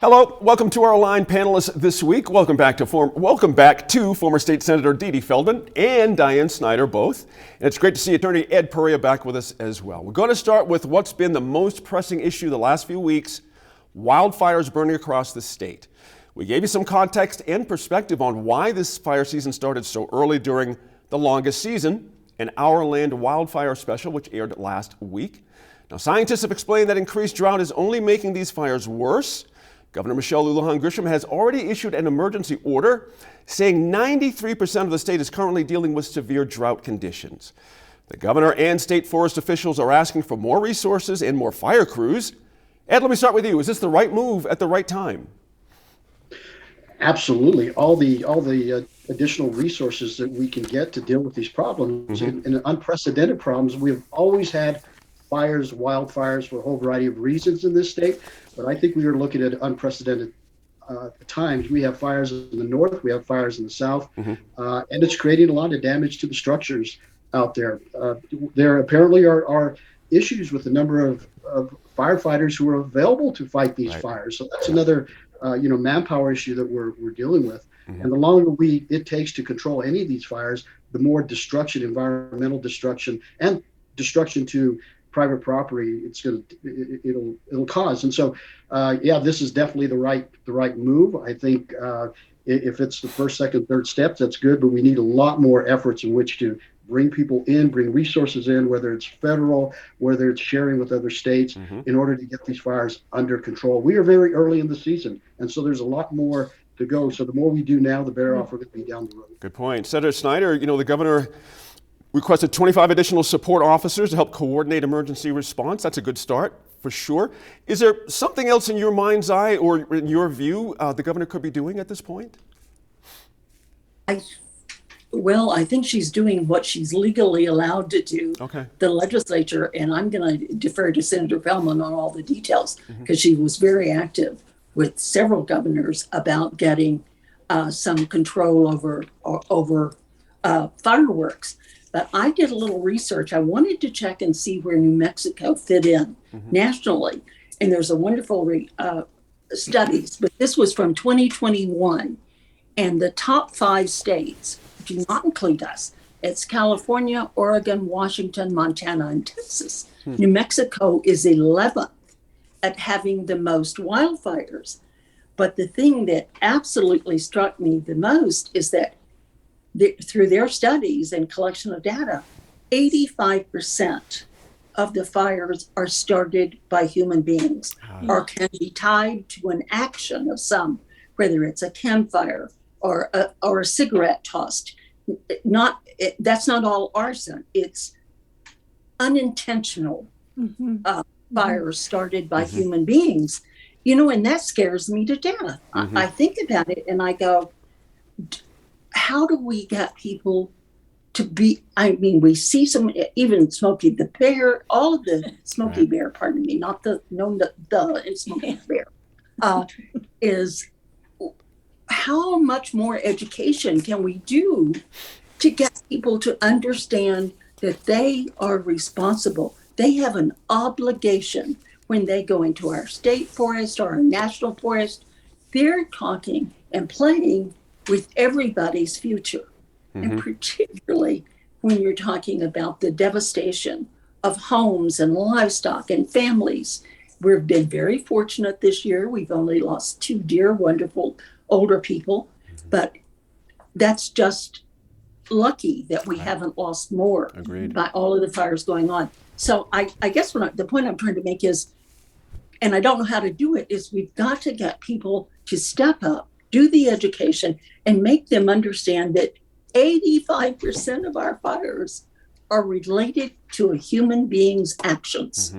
Hello, welcome to our line panelists this week. Welcome back to former State Senator Dee Dee Feldman and Diane Snyder, both. And it's great to see Attorney Ed Perea back with us as well. We're going to start with what's been the most pressing issue the last few weeks: wildfires burning across the state. We gave you some context and perspective on why this fire season started so early during the longest season, an Our Land wildfire special, which aired last week. Now, scientists have explained that increased drought is only making these fires worse. Governor Michelle Lujan Grisham has already issued an emergency order saying 93% of the state is currently dealing with severe drought conditions. The governor and state forest officials are asking for more resources and more fire crews. Ed, let me start with you. Is this the right move at the right time? Absolutely. All the additional resources that we can get to deal with these problems and unprecedented problems. We've always had wildfires for a whole variety of reasons in this state, but I think we are looking at unprecedented times. We have fires in the north, we have fires in the south, and it's creating a lot of damage to the structures out there. There apparently are issues with the number of firefighters who are available to fight these fires. So that's another manpower issue that we're dealing with. And the longer it takes to control any of these fires, the more destruction, environmental destruction, and destruction to private property it'll cause. And so this is definitely the right move. I think if it's the first, second, third steps, that's good, but we need a lot more efforts in which to bring people in, bring resources in, whether it's federal, whether it's sharing with other states, in order to get these fires under control. We are very early in the season, and so there's a lot more to go. So the more we do now, the better off we're going to be down the road. Good point. Senator Snyder, the governor requested 25 additional support officers to help coordinate emergency response. That's a good start, for sure. Is there something else in your mind's eye or in your view the governor could be doing at this point? I think she's doing what she's legally allowed to do. Okay. The legislature, and I'm going to defer to Senator Feldman on all the details, because she was very active with several governors about getting some control over fireworks. But I did a little research. I wanted to check and see where New Mexico fit in nationally. And there's a wonderful studies, but this was from 2021. And the top 5 states do not include us. It's California, Oregon, Washington, Montana, and Texas. New Mexico is 11th at having the most wildfires. But the thing that absolutely struck me the most is that through their studies and collection of data, 85% of the fires are started by human beings or can be tied to an action of some, whether it's a campfire or a cigarette tossed. That's not all arson. It's unintentional fires started by human beings. And that scares me to death. I think about it and I go, how do we get people to be, we see some, even Smokey the Bear, all of the Smokey Bear, pardon me, not the in Smokey Bear, is how much more education can we do to get people to understand that they are responsible. They have an obligation when they go into our state forest or our national forest. They're talking and playing with everybody's future. And particularly when you're talking about the devastation of homes and livestock and families. We've been very fortunate this year. We've only lost 2 dear, wonderful older people, but that's just lucky that we haven't lost more by all of the fires going on. So I guess the point I'm trying to make is, and I don't know how to do it, is we've got to get people to step up, do the education, and make them understand that 85% of our fires are related to a human being's actions.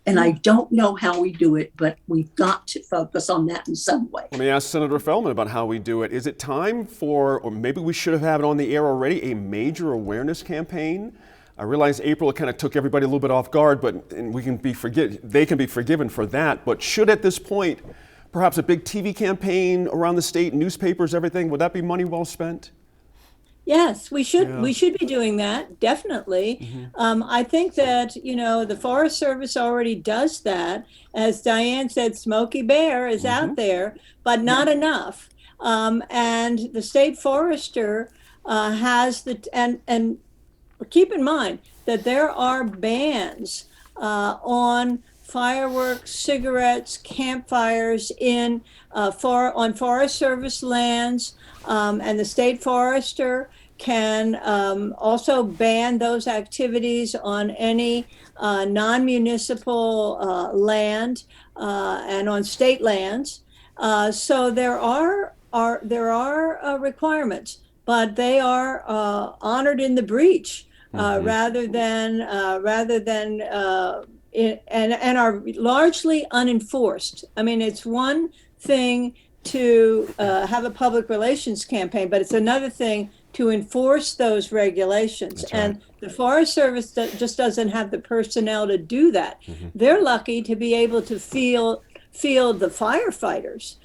And I don't know how we do it, but we've got to focus on that in some way. Let me ask Senator Feldman about how we do it. Is it time for, or maybe we should have had it on the air already, a major awareness campaign? I realize April kind of took everybody a little bit off guard, and they can be forgiven for that. But should at this point, perhaps a big TV campaign around the state, newspapers, everything, would that be money well spent? Yes, we should Yeah. we should be doing that, definitely. I think that, the Forest Service already does that. As Diane said, Smokey Bear is out there, but not enough. And the state forester has and keep in mind that there are bans on fireworks, cigarettes, campfires on Forest Service lands, and the state forester can also ban those activities on any non-municipal land and on state lands. So there are requirements, but they are honored in the breach and are largely unenforced. I mean, it's one thing to have a public relations campaign, but it's another thing to enforce those regulations. That's right. And the Forest Service just doesn't have the personnel to do that. They're lucky to be able to field the firefighters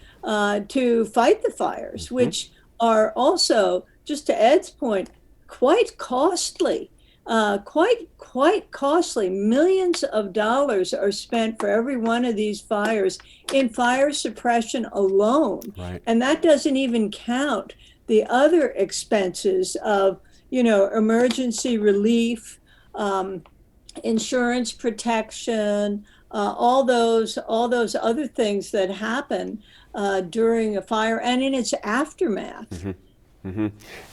to fight the fires, which are also, just to Ed's point, quite costly. Quite costly. Millions of dollars are spent for every one of these fires in fire suppression alone. Right. And that doesn't even count the other expenses of, emergency relief, insurance protection, all those other things that happen during a fire and in its aftermath.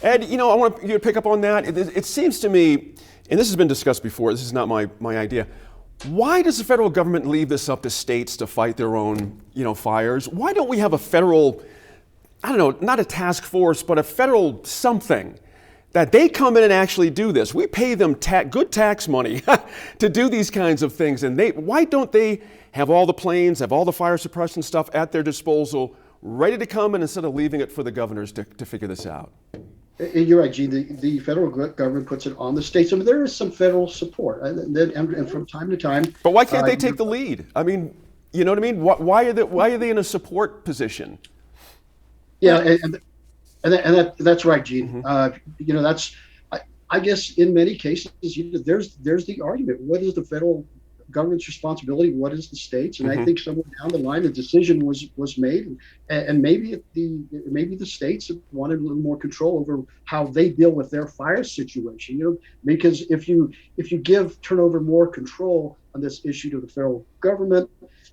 Ed, I want you to pick up on that. It seems to me, and this has been discussed before, this is not my idea, why does the federal government leave this up to states to fight their own, fires? Why don't we have a federal, I don't know, not a task force, but a federal something that they come in and actually do this? We pay them good tax money to do these kinds of things, and why don't they have all the planes, have all the fire suppression stuff at their disposal, ready to come in instead of leaving it for the governors to figure this out? You're right, Gene. The federal government puts it on the states. I mean, there is some federal support, and from time to time. But why can't they take the lead? I mean, you know what I mean? Why are they in a support position? Yeah, that's right, Gene. That's I guess in many cases there's the argument: what is the federal government's responsibility? What is the states? And I think somewhere down the line, a decision was made, and maybe the states wanted a little more control over how they deal with their fire situation. Because if you turn over more control on this issue to the federal government,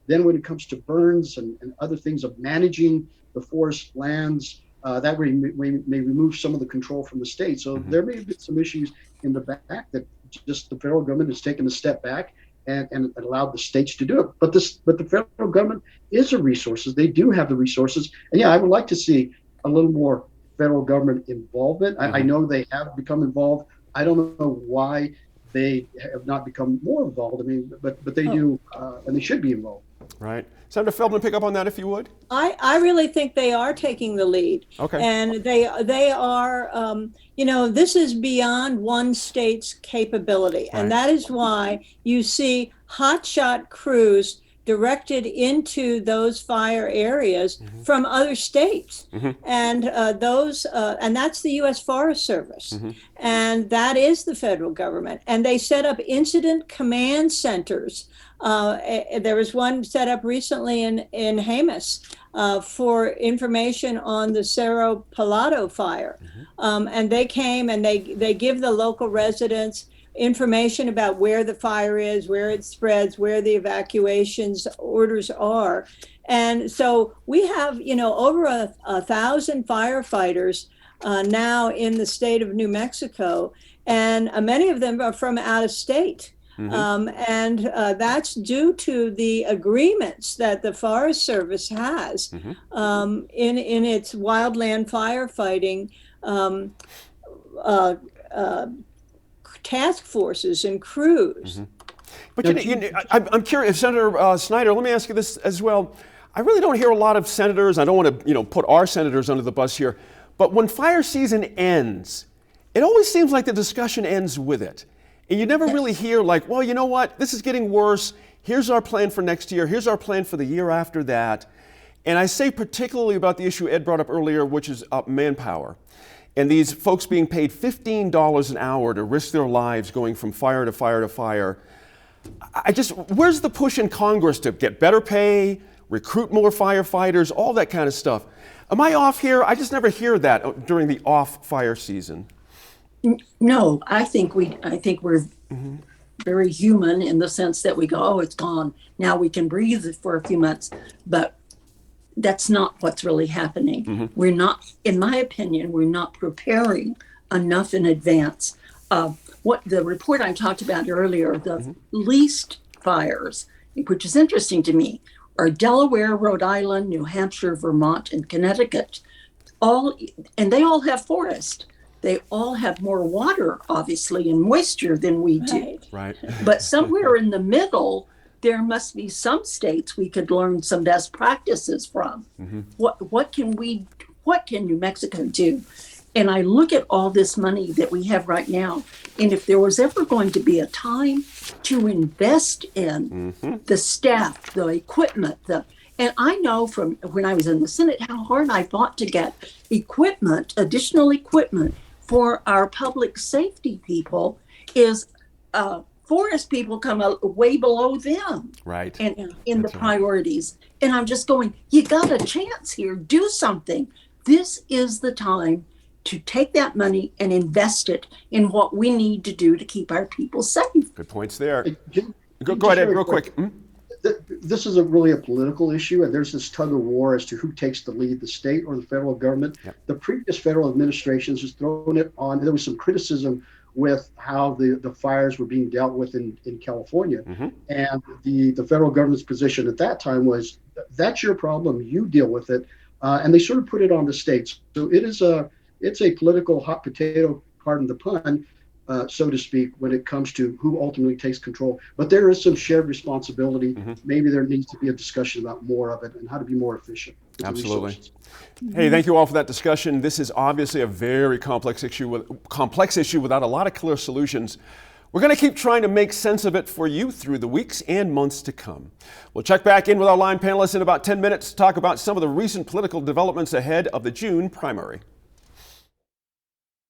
then when it comes to burns and other things of managing the forest lands, that may remove some of the control from the state. So there may have been some issues in the back that just the federal government has taken a step back and allowed the states to do it. But the federal government is the resources. They do have the resources. And yeah, I would like to see a little more federal government involvement. I know they have become involved. I don't know why they have not become more involved. I mean, but they do, and they should be involved. Right. Senator Feldman, pick up on that if you would. I really think they are taking the lead. Okay. And they are, this is beyond one state's capability. Right. And that is why you see hotshot crews directed into those fire areas from other states. And and that's the U.S. Forest Service. And that is the federal government. And they set up incident command centers. There was one set up recently in Jemez for information on the Cerro Pelado fire. And they came and they give the local residents information about where the fire is, where it spreads, where the evacuations orders are. And so we have, over 1,000 firefighters now in the state of New Mexico, and many of them are from out of state. And that's due to the agreements that the Forest Service has in its wildland firefighting task forces and crews. But I'm curious, Senator Snyder, let me ask you this as well. I really don't hear a lot of senators, I don't want to put our senators under the bus here, but when fire season ends, it always seems like the discussion ends with it. And you never really hear like, well, you know what, this is getting worse. Here's our plan for next year. Here's our plan for the year after that. And I say particularly about the issue Ed brought up earlier, which is manpower. and these folks being paid $15 an hour to risk their lives going from fire to fire to fire. Where's the push in Congress to get better pay, recruit more firefighters, all that kind of stuff? Am I off here? I just never hear that during the off fire season. No, I think we're very human in the sense that we go, oh, it's gone. Now we can breathe for a few months. But that's not what's really happening. We're not, in my opinion, we're not preparing enough in advance. What the report I talked about earlier, the least fires, which is interesting to me, are Delaware, Rhode Island, New Hampshire, Vermont, and Connecticut. And they all have forest. They all have more water, obviously, and moisture than we do. Right. But somewhere in the middle, there must be some states we could learn some best practices from. What can New Mexico do? And I look at all this money that we have right now, and if there was ever going to be a time to invest in the staff, the equipment, and I know from when I was in the Senate how hard I fought to get additional equipment for our public safety people, is forest people come way below them. Right. And in the priorities. And I'm just going, you got a chance here, do something. This is the time to take that money and invest it in what we need to do to keep our people safe. Good points there. Jim, Go ahead, real quick. This is really a political issue, and there's this tug of war as to who takes the lead, the state or the federal government. Yep. The previous federal administrations has thrown it on. There was some criticism with how the fires were being dealt with in California. And the federal government's position at that time was, that's your problem, you deal with it. And they sort of put it on the states. So it's a political hot potato, pardon the pun, so to speak, when it comes to who ultimately takes control. But there is some shared responsibility. Maybe there needs to be a discussion about more of it and how to be more efficient with the Absolutely. resources. Hey, thank you all for that discussion. This is obviously a very complex issue without a lot of clear solutions. We're going to keep trying to make sense of it for you through the weeks and months to come. We'll check back in with our line panelists in about 10 minutes to talk about some of the recent political developments ahead of the June primary.